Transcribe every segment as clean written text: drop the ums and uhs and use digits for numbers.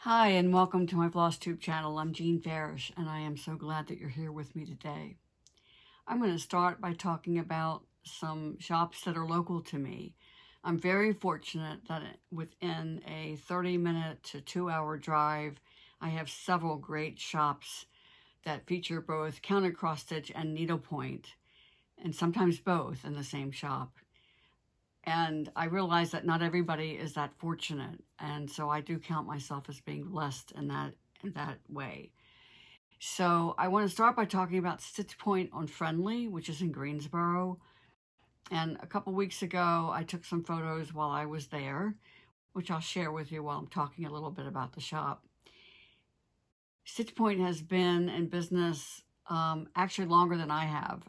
Hi, and welcome to my FlossTube channel. I'm jeanfarish, and I am so glad that you're here with me today. I'm going to start by talking about some shops that are local to me. I'm very fortunate that within a 30-minute to 2-hour drive, I have several great shops that feature both counter cross stitch and needlepoint, and sometimes both in the same shop. And I realize that not everybody is that fortunate. And so I do count myself as being blessed in that way. So I want to start by talking about Stitch Point on Friendly, which is in Greensboro. And a couple weeks ago, I took some photos while I was there, which I'll share with you while I'm talking a little bit about the shop. Stitch Point has been in business actually longer than I have.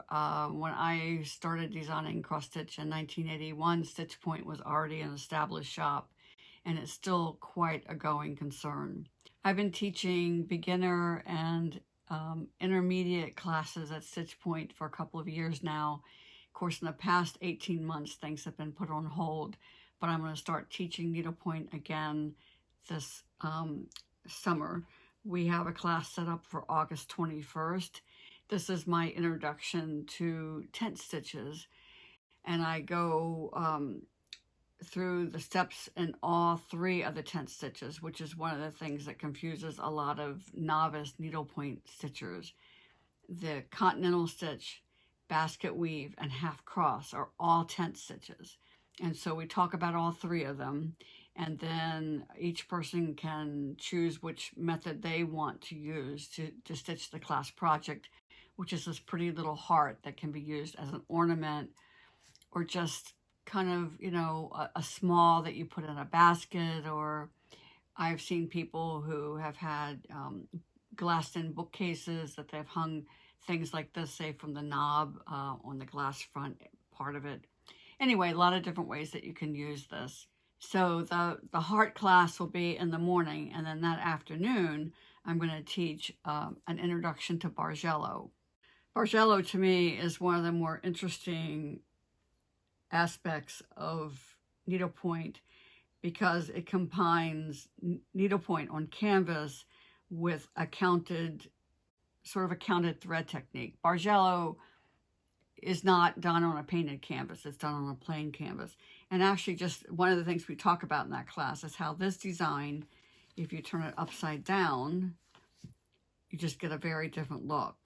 When I started designing cross stitch in 1981, Stitch Point was already an established shop, and it's still quite a going concern. I've been teaching beginner and intermediate classes at Stitch Point for a couple of years now. Of course, in the past 18 months, things have been put on hold, but I'm going to start teaching needlepoint again this summer. We have a class set up for August 21st. This is my introduction to tent stitches, and I go through the steps in all 3 of the tent stitches, which is one of the things that confuses a lot of novice needlepoint stitchers. The continental stitch, basket weave, and half cross are all tent stitches. And so we talk about all 3 of them, and then each person can choose which method they want to use to stitch the class project, which is this pretty little heart that can be used as an ornament or just kind of, a small that you put in a basket. Or I've seen people who have had glassed-in bookcases that they've hung things like this, say, from the knob on the glass front part of it. Anyway, a lot of different ways that you can use this. So the heart class will be in the morning, and then that afternoon, I'm going to teach an introduction to Bargello. Bargello, to me, is one of the more interesting aspects of needlepoint because it combines needlepoint on canvas with a counted thread technique. Bargello is not done on a painted canvas. It's done on a plain canvas. And actually, just one of the things we talk about in that class is how this design, if you turn it upside down, you just get a very different look.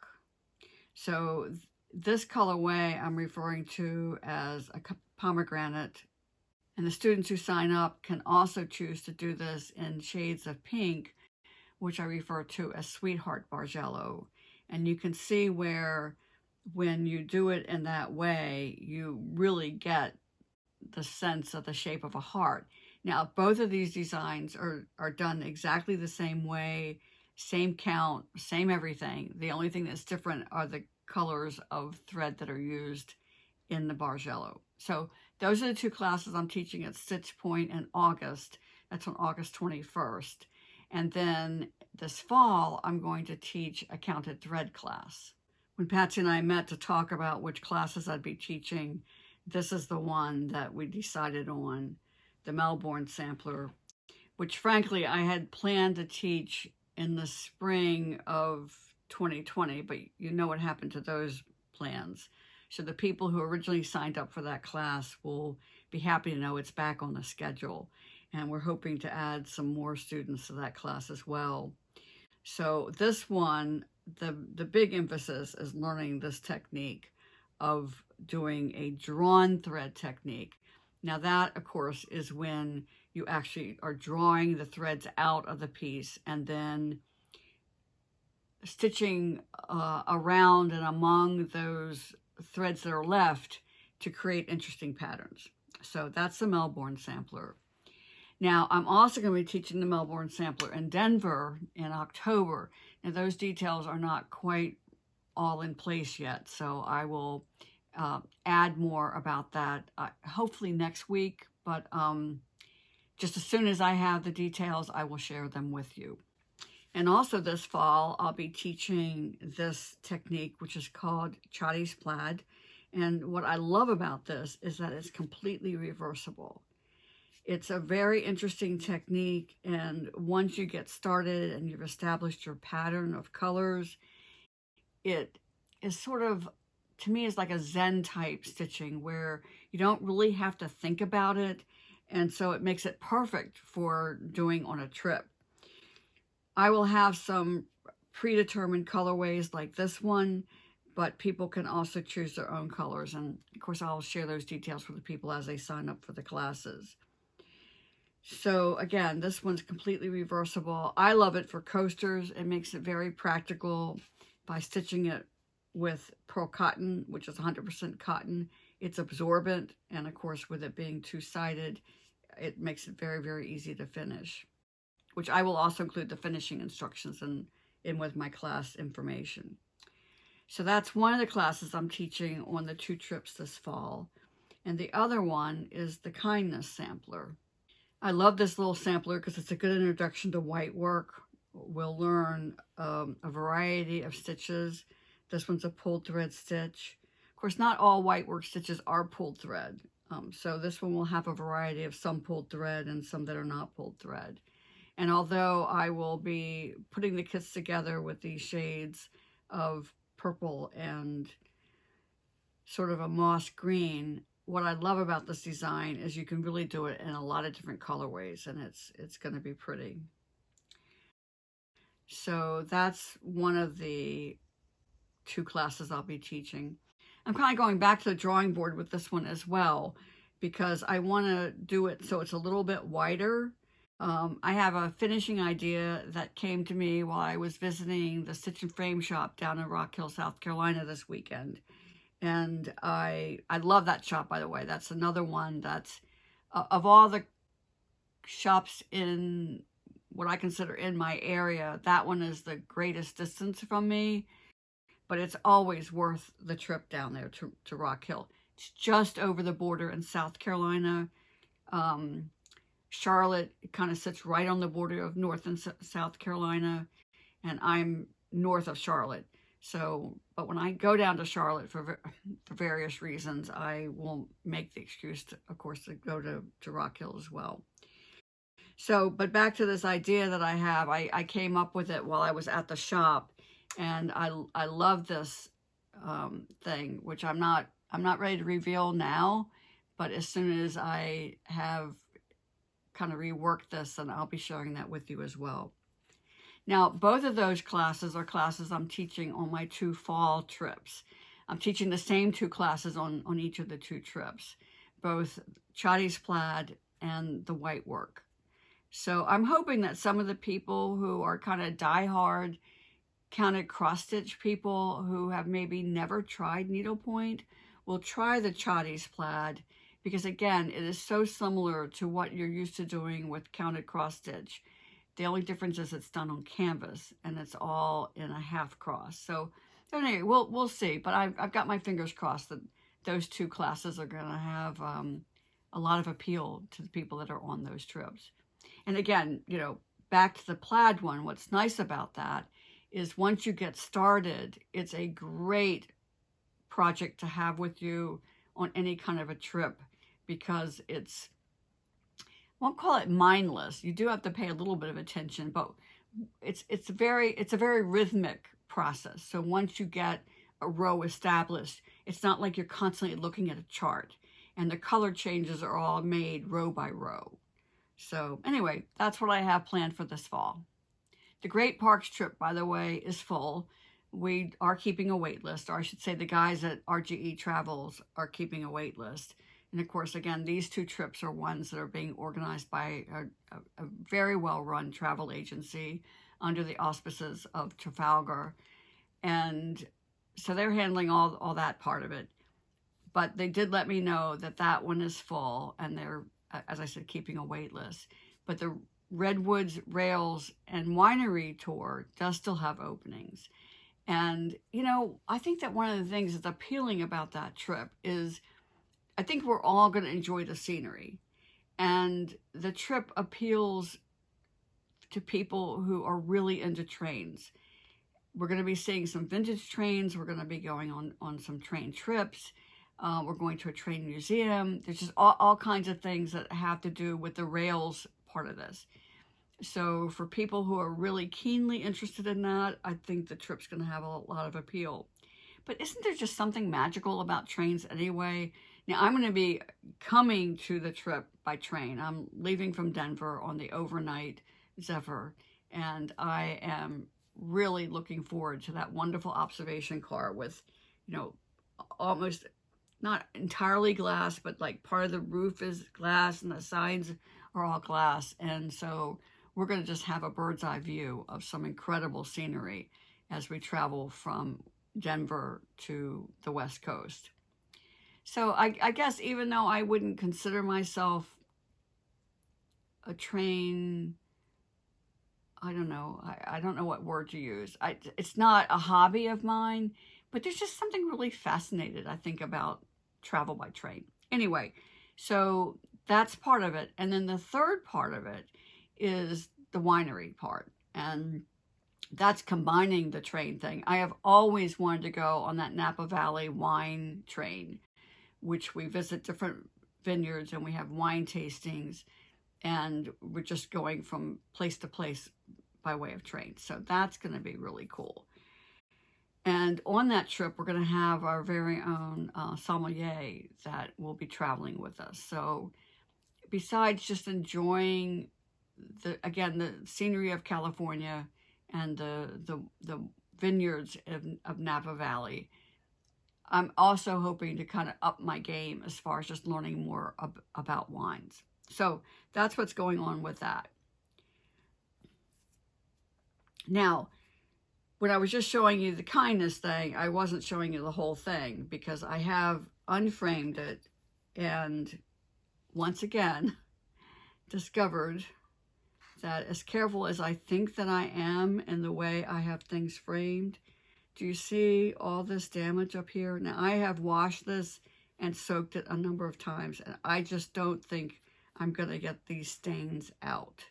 So this colorway I'm referring to as a pomegranate. And the students who sign up can also choose to do this in shades of pink, which I refer to as Sweetheart Bargello. And you can see where when you do it in that way, you really get the sense of the shape of a heart. Now, both of these designs are done exactly the same way, same count, same everything. The only thing that's different are the colors of thread that are used in the Bargello. So those are the 2 classes I'm teaching at Stitch Point in August. That's on August 21st. And then this fall, I'm going to teach a counted thread class. When Patsy and I met to talk about which classes I'd be teaching, this is the one that we decided on, the Melbourne Sampler, which frankly I had planned to teach in the spring of 2020, but you know what happened to those plans. So the people who originally signed up for that class will be happy to know it's back on the schedule. And we're hoping to add some more students to that class as well. So this one, the big emphasis is learning this technique of doing a drawn thread technique. Now that, of course, is when you actually are drawing the threads out of the piece and then stitching around and among those threads that are left to create interesting patterns. So that's the Melbourne Sampler. Now, I'm also going to be teaching the Melbourne Sampler in Denver in October. Now, those details are not quite all in place yet, so I will add more about that hopefully next week, but just as soon as I have the details, I will share them with you. And also this fall, I'll be teaching this technique, which is called Chottie's Plaid. And what I love about this is that it's completely reversible. It's a very interesting technique, and once you get started and you've established your pattern of colors, it is sort of, to me, is like a Zen type stitching where you don't really have to think about it, and so it makes it perfect for doing on a trip. I will have some predetermined colorways like this one, but people can also choose their own colors, and of course I'll share those details with the people as they sign up for the classes. So again, this one's completely reversible. I love it for coasters. It makes it very practical by stitching it with pearl cotton, which is 100% cotton. It's absorbent, and of course with it being two-sided, it makes it very, very easy to finish, which I will also include the finishing instructions in with my class information. So that's one of the classes I'm teaching on the 2 trips this fall. And the other one is the kindness sampler. I love this little sampler because it's a good introduction to white work. We'll learn a variety of stitches. This one's a pulled thread stitch. Of course, not all white work stitches are pulled thread. So this one will have a variety of some pulled thread and some that are not pulled thread. And although I will be putting the kits together with these shades of purple and sort of a moss green, what I love about this design is you can really do it in a lot of different colorways, and it's going to be pretty. So that's one of the 2 classes I'll be teaching. I'm kind of going back to the drawing board with this one as well, because I want to do it so it's a little bit wider. I have a finishing idea that came to me while I was visiting the Stitch and Frame shop down in Rock Hill, South Carolina this weekend. And I love that shop, by the way. That's another one that's, of all the shops in what I consider in my area, that one is the greatest distance from me. But it's always worth the trip down there to Rock Hill. It's just over the border in South Carolina. Charlotte kind of sits right on the border of North and South Carolina, and I'm north of Charlotte. So, but when I go down to Charlotte for various reasons, I will make the excuse, of course, to go to Rock Hill as well. So, but back to this idea that I have, I came up with it while I was at the shop, and I love this thing, which I'm not ready to reveal now, but as soon as I have kind of reworked this, and I'll be sharing that with you as well. Now, both of those classes are classes I'm teaching on my 2 fall trips. I'm teaching the same 2 classes on each of the 2 trips, both Chottie's Plaid and the white work. So I'm hoping that some of the people who are kind of diehard counted cross-stitch people who have maybe never tried needlepoint will try the Chottie's Plaid, because again, it is so similar to what you're used to doing with counted cross-stitch. The only difference is it's done on canvas, and it's all in a half cross. So anyway, we'll see. But I've got my fingers crossed that those 2 classes are going to have a lot of appeal to the people that are on those trips. And again, you know, back to the plaid one, what's nice about that is once you get started, it's a great project to have with you on any kind of a trip, because it's, I won't call it mindless. You do have to pay a little bit of attention, but it's a very rhythmic process. So once you get a row established, it's not like you're constantly looking at a chart, and the color changes are all made row by row. So anyway, that's what I have planned for this fall. The Great Parks trip, by the way, is full. We are keeping a wait list, or I should say the guys at RGE Travels are keeping a wait list. And of course, again, these 2 trips are ones that are being organized by a very well-run travel agency under the auspices of Trafalgar. And so they're handling all that part of it. But they did let me know that that one is full, and they're, as I said, keeping a wait list. But the Redwoods, Rails, and Winery tour does still have openings. And, you know, I think that one of the things that's appealing about that trip is I think we're all going to enjoy the scenery. And the trip appeals to people who are really into trains. We're going to be seeing some vintage trains. We're going to be going on some train trips. We're going to a train museum. There's just all kinds of things that have to do with the rails part of this. So for people who are really keenly interested in that, I think the trip's going to have a lot of appeal. But isn't there just something magical about trains anyway? Now, I'm going to be coming to the trip by train. I'm leaving from Denver on the overnight Zephyr, and I am really looking forward to that wonderful observation car with, you know, almost not entirely glass, but like part of the roof is glass and the sides are all glass. And so we're going to just have a bird's eye view of some incredible scenery as we travel from Denver to the West Coast. So I guess even though I wouldn't consider myself a train, I don't know, I don't know what word to use. It's not a hobby of mine, but there's just something really fascinating, I think, about travel by train. Anyway, so that's part of it. And then the third part of it is the winery part. And that's combining the train thing. I have always wanted to go on that Napa Valley wine train, which we visit different vineyards and we have wine tastings, and we're just going from place to place by way of train. So that's going to be really cool. And on that trip, we're going to have our very own sommelier that will be traveling with us. So besides just enjoying the scenery of California and the vineyards of Napa Valley, I'm also hoping to kind of up my game as far as just learning more about wines. So that's what's going on with that. Now, when I was just showing you the kindness thing, I wasn't showing you the whole thing because I have unframed it and once again discovered that as careful as I think that I am in the way I have things framed, do you see all this damage up here? Now, I have washed this and soaked it a number of times, and I just don't think I'm going to get these stains out.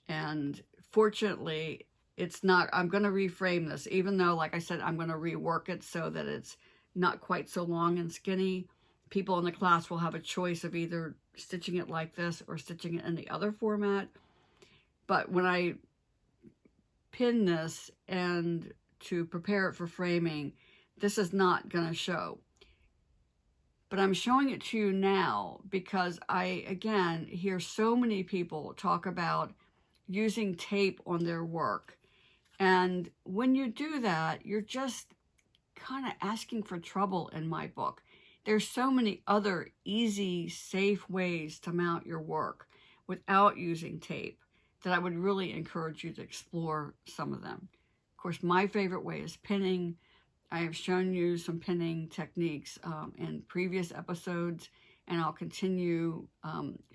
And fortunately, it's not, I'm going to reframe this, even though, like I said, I'm going to rework it so that it's not quite so long and skinny. People in the class will have a choice of either stitching it like this or stitching it in the other format. But when I pin this and to prepare it for framing, this is not going to show. But I'm showing it to you now because I, again, hear so many people talk about using tape on their work. And when you do that, you're just kind of asking for trouble in my book. There's so many other easy, safe ways to mount your work without using tape that I would really encourage you to explore some of them. Of course, my favorite way is pinning. I have shown you some pinning techniques in previous episodes, and I'll continue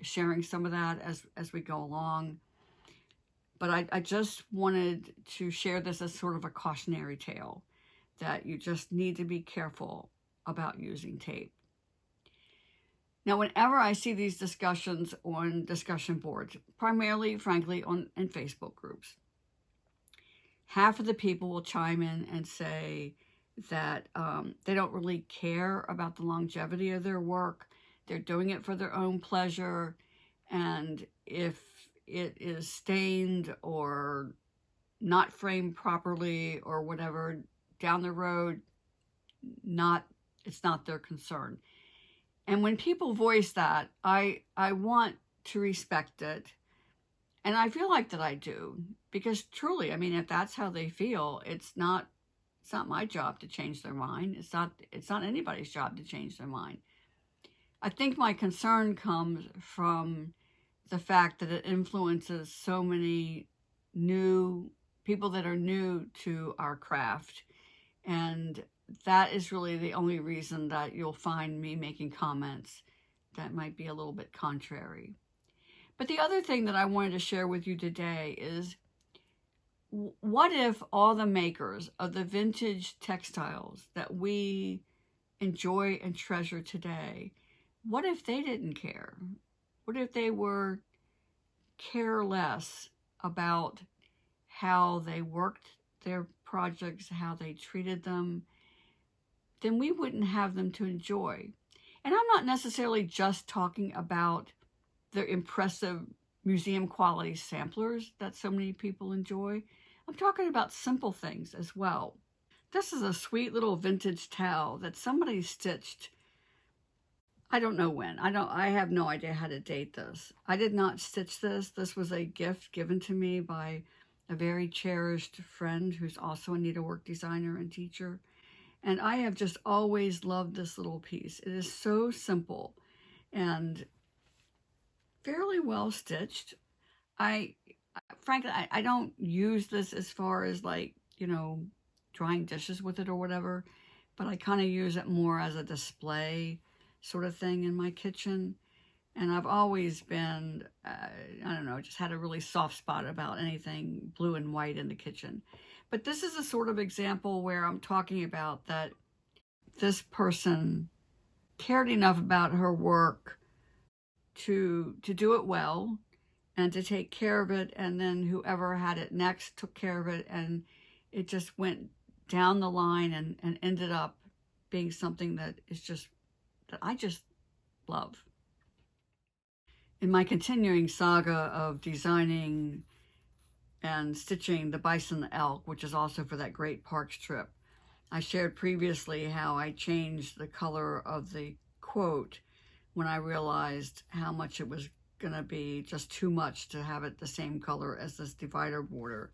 sharing some of that as we go along. But I just wanted to share this as sort of a cautionary tale that you just need to be careful about using tape. Now, whenever I see these discussions on discussion boards, primarily, frankly, in Facebook groups, half of the people will chime in and say that they don't really care about the longevity of their work. They're doing it for their own pleasure. And if it is stained or not framed properly or whatever down the road, it's not their concern. And when people voice that, I want to respect it. And I feel like that I do, because truly, I mean, if that's how they feel, it's not my job to change their mind. It's not anybody's job to change their mind. I think my concern comes from the fact that it influences so many new people that are new to our craft. And that is really the only reason that you'll find me making comments that might be a little bit contrary. But the other thing that I wanted to share with you today is, what if all the makers of the vintage textiles that we enjoy and treasure today, what if they didn't care? What if they were careless about how they worked their projects, how they treated them? then we wouldn't have them to enjoy. And I'm not necessarily just talking about the impressive museum quality samplers that so many people enjoy. I'm talking about simple things as well. This is a sweet little vintage towel that somebody stitched. I don't know when. I have no idea how to date this. I did not stitch this. This was a gift given to me by a very cherished friend who's also a needlework designer and teacher. And I have just always loved this little piece. It is so simple and fairly well stitched. Frankly, I don't use this as far as like, drying dishes with it or whatever, but I kind of use it more as a display sort of thing in my kitchen. And I've always been, I don't know, just had a really soft spot about anything blue and white in the kitchen. But this is a sort of example where I'm talking about that this person cared enough about her work to do it well and to take care of it, and then whoever had it next took care of it, and it just went down the line and ended up being something that I just love. In my continuing saga of designing and stitching the Bison Elk, which is also for that great parks trip, I shared previously how I changed the color of the quote when I realized how much it was going to be just too much to have it the same color as this divider border.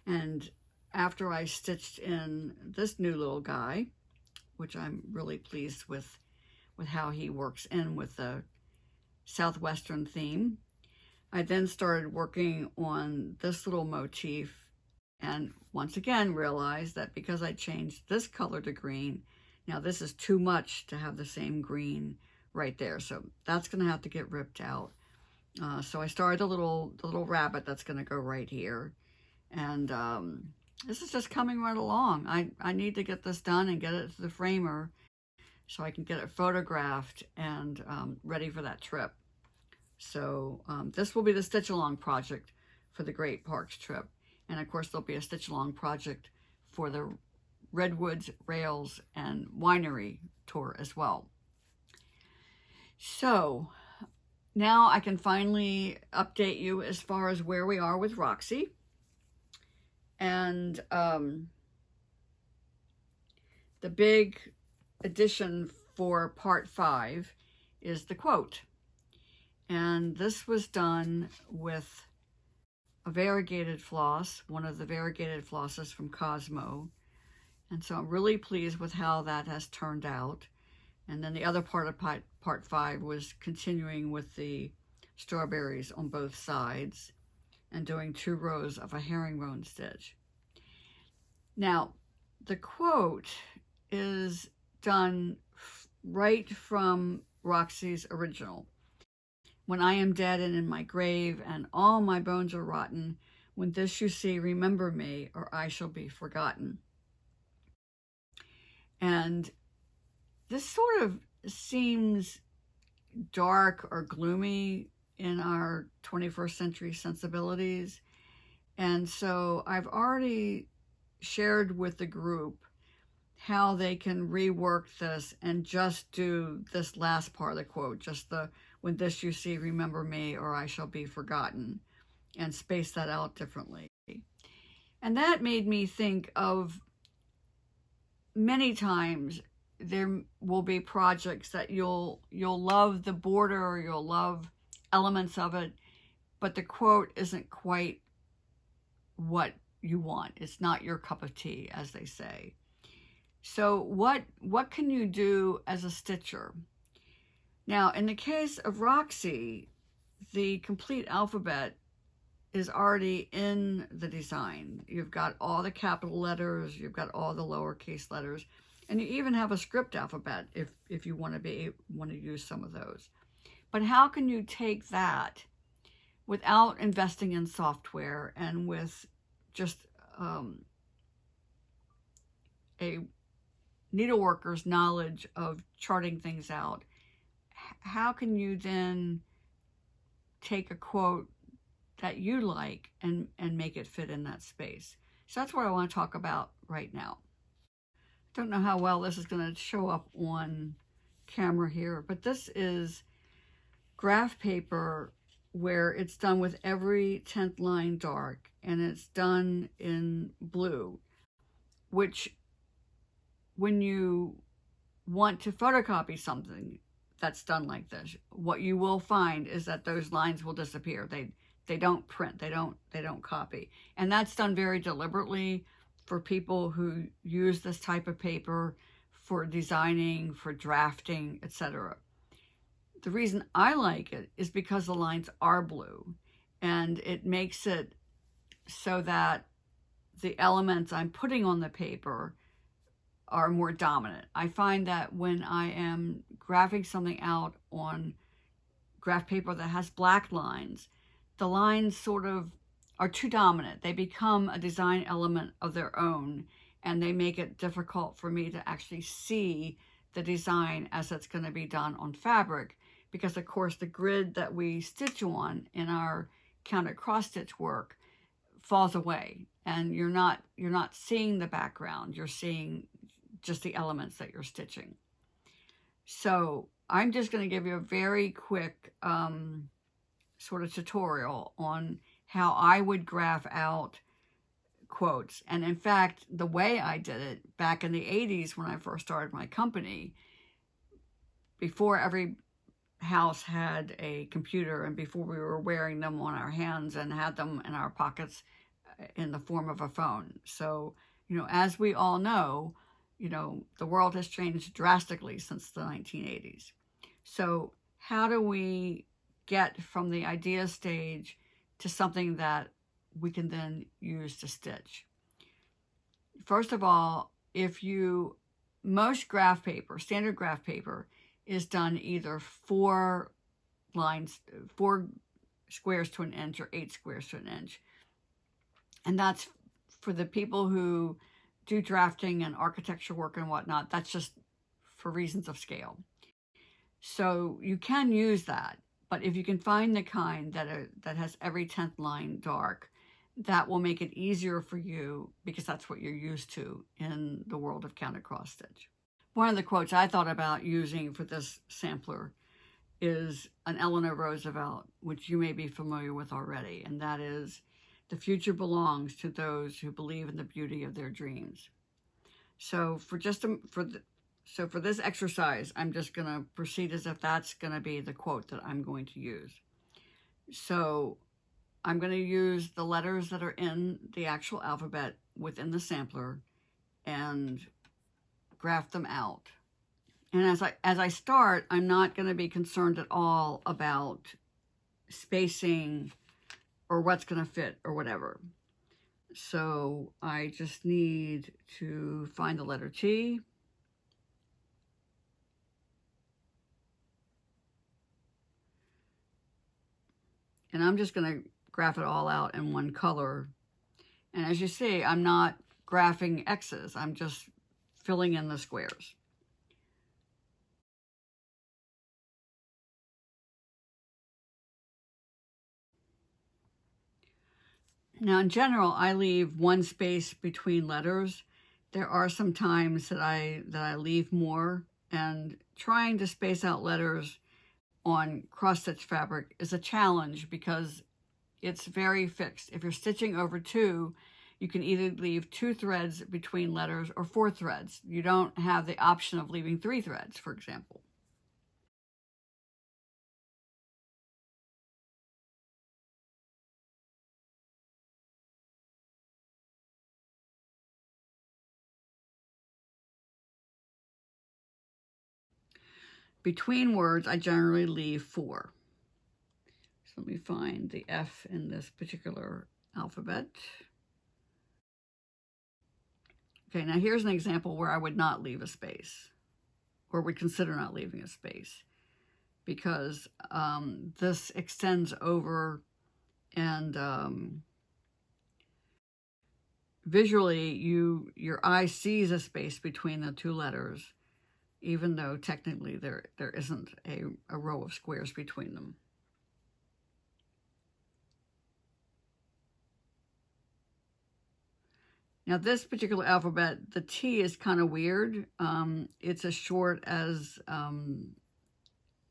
And after I stitched in this new little guy, which I'm really pleased with how he works in with the Southwestern theme, I then started working on this little motif, and once again realized that because I changed this color to green, now this is too much to have the same green right there. So that's going to have to get ripped out. So I started the little rabbit that's going to go right here. And this is just coming right along. I need to get this done and get it to the framer so I can get it photographed and ready for that trip. So this will be the stitch along project for the Great Parks trip. And of course, there'll be a stitch along project for the Redwoods, Rails, and Winery tour as well. So now I can finally update you as far as where we are with Roxie. And the big addition for part 5 is the quote. And this was done with a variegated floss, one of the variegated flosses from Cosmo. And so I'm really pleased with how that has turned out. And then the other part of part 5 was continuing with the strawberries on both sides and doing 2 rows of a herringbone stitch. Now, the quote is done right from Roxie's original. When I am dead and in my grave and all my bones are rotten, when this you see, remember me, or I shall be forgotten. And this sort of seems dark or gloomy in our 21st century sensibilities. And so I've already shared with the group how they can rework this and just do this last part of the quote, just the when this you see, remember me, or I shall be forgotten, and space that out differently. And that made me think of many times there will be projects that you'll love the border, or you'll love elements of it, but the quote isn't quite what you want. It's not your cup of tea, as they say. So what can you do as a stitcher? Now, in the case of Roxie, the complete alphabet is already in the design. You've got all the capital letters, you've got all the lowercase letters, and you even have a script alphabet if you want to use some of those. But how can you take that without investing in software and with just a needleworker's knowledge of charting things out? How can you then take a quote that you like and make it fit in that space? So that's what I want to talk about right now. don't know how well this is going to show up on camera here, but this is graph paper where it's done with every 10th line dark, and it's done in blue, which when you want to photocopy something that's done like this, what you will find is that those lines will disappear. They don't print, they don't copy. And that's done very deliberately for people who use this type of paper for designing, for drafting, etc. The reason I like it is because the lines are blue, and it makes it so that the elements I'm putting on the paper are more dominant. I find that when I am graphing something out on graph paper that has black lines, the lines sort of are too dominant. They become a design element of their own, and they make it difficult for me to actually see the design as it's going to be done on fabric, because of course the grid that we stitch on in our counted cross stitch work falls away, and you're not seeing the background, you're seeing just the elements that you're stitching. So I'm just going to give you a very quick sort of tutorial on how I would graph out quotes. And in fact, the way I did it back in the 80s when I first started my company, before every house had a computer and before we were wearing them on our hands and had them in our pockets in the form of a phone. So, as we all know, the world has changed drastically since the 1980s. So how do we get from the idea stage to something that we can then use to stitch? First of all, most graph paper, standard graph paper, is done either 4 squares to an inch or 8 squares to an inch. And that's for the people who do drafting and architecture work and whatnot. That's just for reasons of scale. So you can use that, but if you can find the kind that has every 10th line dark, that will make it easier for you, because that's what you're used to in the world of counted cross stitch. One of the quotes I thought about using for this sampler is an Eleanor Roosevelt, which you may be familiar with already, and that is, "The future belongs to those who believe in the beauty of their dreams." So for this exercise, I'm just going to proceed as if that's going to be the quote that I'm going to use. So I'm going to use the letters that are in the actual alphabet within the sampler and graph them out. And as I start, I'm not going to be concerned at all about spacing or what's going to fit or whatever. So I just need to find the letter T. And I'm just going to graph it all out in one color. And as you see, I'm not graphing X's. I'm just filling in the squares. Now, in general, I leave 1 space between letters. There are some times that I leave more, and trying to space out letters on cross-stitch fabric is a challenge because it's very fixed. If you're stitching over 2, you can either leave 2 threads between letters or 4 threads. You don't have the option of leaving 3 threads, for example. Between words, I generally leave 4. So let me find the F in this particular alphabet. Okay, now here's an example where I would not leave a space, or would consider not leaving a space, because this extends over, and visually your eye sees a space between the 2 letters, even though technically there isn't a row of squares between them. Now this particular alphabet, the T is kind of weird. It's as short as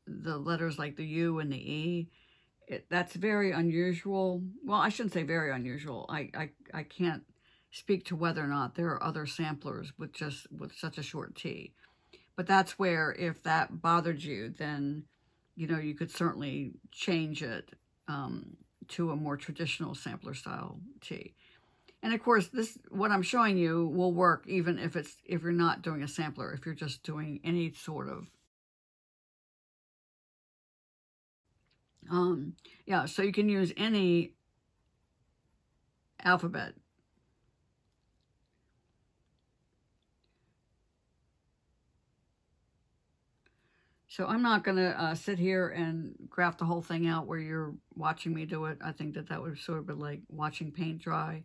the letters like the U and the E. That's very unusual. Well, I shouldn't say very unusual. I can't speak to whether or not there are other samplers with such a short T. But that's where, if that bothered you, then, you know, you could certainly change it to a more traditional sampler style T. And of course, what I'm showing you will work even if you're not doing a sampler, if you're just doing any sort of yeah, so you can use any alphabet. So I'm not going to sit here and graph the whole thing out where you're watching me do it. I think that would sort of be like watching paint dry.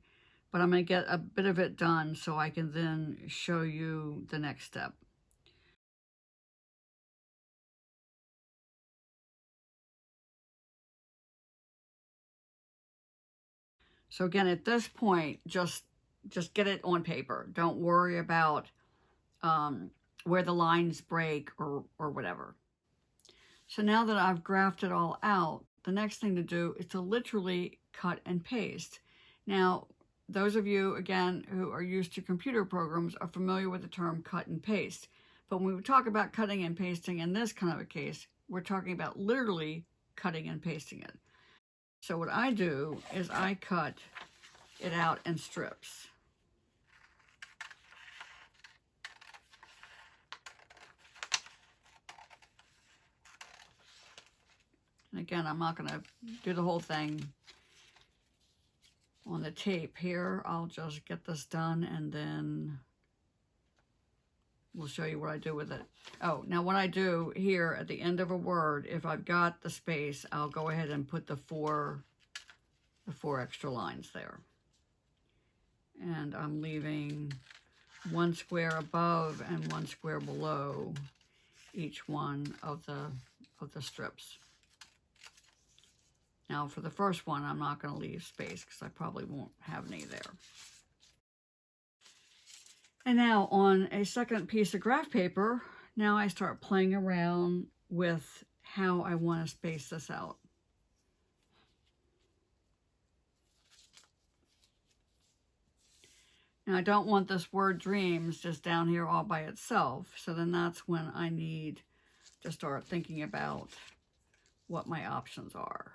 But I'm going to get a bit of it done so I can then show you the next step. So again, at this point, just get it on paper. Don't worry about where the lines break or whatever. So now that I've graphed it all out, the next thing to do is to literally cut and paste. Now, those of you, again, who are used to computer programs are familiar with the term cut and paste. But when we talk about cutting and pasting in this kind of a case, we're talking about literally cutting and pasting it. So what I do is I cut it out in strips. And again, I'm not going to do the whole thing on the tape here. I'll just get this done and then we'll show you what I do with it. Oh, now what I do here at the end of a word, if I've got the space, I'll go ahead and put the four extra lines there. And I'm leaving one square above and one square below each one of the strips. Now for the first one, I'm not going to leave space because I probably won't have any there. And now on a second piece of graph paper, now I start playing around with how I want to space this out. Now I don't want this word dreams just down here all by itself, so then that's when I need to start thinking about what my options are.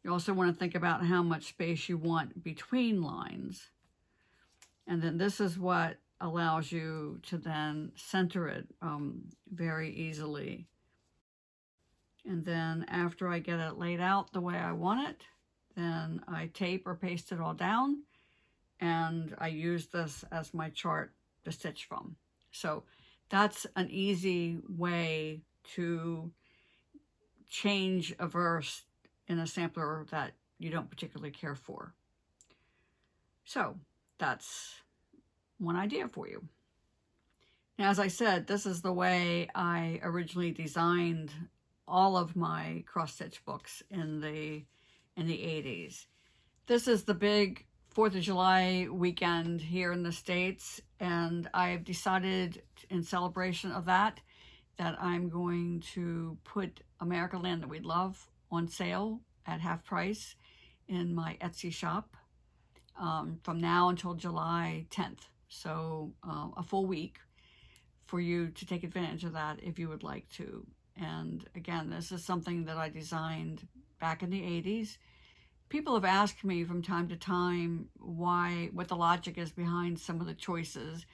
You also want to think about how much space you want between lines. And then this is what allows you to then center it very easily. And then after I get it laid out the way I want it, then I tape or paste it all down. And I use this as my chart to stitch from. So that's an easy way to change a verse in a sampler that you don't particularly care for. So that's one idea for you. Now, as I said, this is the way I originally designed all of my cross-stitch books in the 80s. This is the big 4th of July weekend here in the States, and I've decided in celebration of that I'm going to put America Land That We Love on sale at half price in my Etsy shop from now until July 10th. So a full week for you to take advantage of that if you would like to. And again, this is something that I designed back in the 80s. People have asked me from time to time what the logic is behind some of the choices.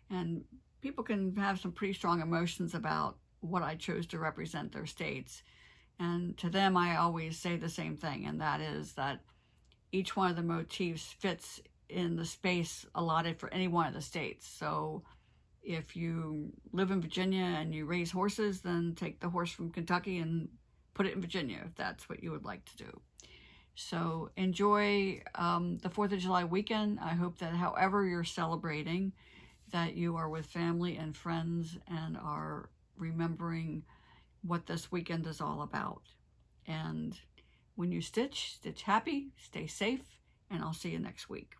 And people can have some pretty strong emotions about what I chose to represent their states. And to them, I always say the same thing, and that is that each one of the motifs fits in the space allotted for any one of the states. So if you live in Virginia and you raise horses, then take the horse from Kentucky and put it in Virginia, if that's what you would like to do. So enjoy the 4th of July weekend. I hope that however you're celebrating, that you are with family and friends and are remembering what this weekend is all about. And when you stitch, stitch happy, stay safe, and I'll see you next week.